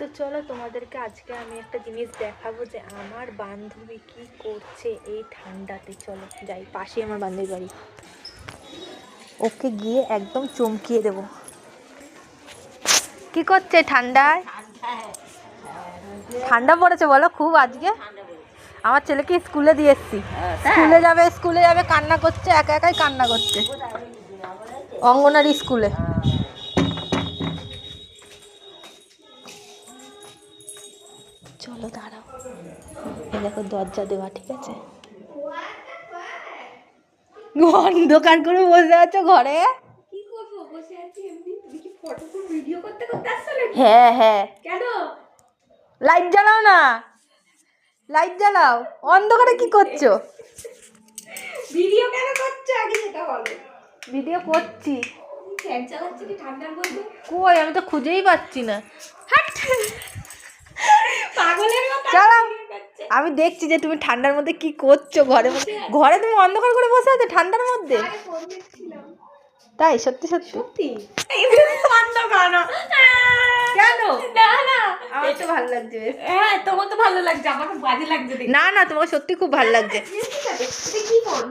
তো চলো তোমাদেরকে আজকে আমি একটা জিনিস দেখাবো যে আমার বান্ধবী কি করছে এই ঠান্ডাতে। চলো যাই, পাশে আমার বান্ধবী বাড়ি, ওকে গিয়ে একদম চমকিয়ে দেবো। কি করছে ঠান্ডায়? ঠান্ডা পড়েছে বলো খুব আজকে। আমার ছেলেকে স্কুলে দিয়ে এসছি, স্কুলে যাবে কান্না করছে, একা একাই কান্না করছে অঙ্গনারী স্কুলে। চলো দাঁড়াও, এই দেখো দরজা দেওয়া, ঠিক আছে? অন্ধকার করে বসে আছো ঘরে? কি করবো, বসে আছি এমনি। তুমি কি ফটো ভিডিও করতে করতে আসছো নাকি? হ্যাঁ হ্যাঁ। কেন? লাইট জ্বালাও না, লাইট জ্বালাও। অন্ধকারে কি করছো? ভিডিও কেন করছো আগে সেটা বলো। ভিডিও করছি। ফ্যান চালাচ্ছি কি ঠান্ডার মধ্যে? কই, আমি তো খুঁজেই পাচ্ছি না। হাট, পাগলের মতো চালাও। ভিডিও করছে। আমি দেখছি যে তুমি ঠান্ডার মধ্যে কি করছো ঘরে। ঘরে তুমি অন্ধকার করে বসে আছো ঠান্ডার মধ্যে? আরে ফোন দেখছিলাম। তাই? সত্যি সত্যি? সত্যি? এমনি কান্না করো। কেন? না না, আমার তো ভালো লাগছে বেশ। হ্যাঁ তোমার তো ভালো লাগছে, আমার তো বাজে লাগছে দেখতে। না না, তোমাকে সত্যি খুব ভালো লাগছে। ঠিক আছে, এটা কি করো?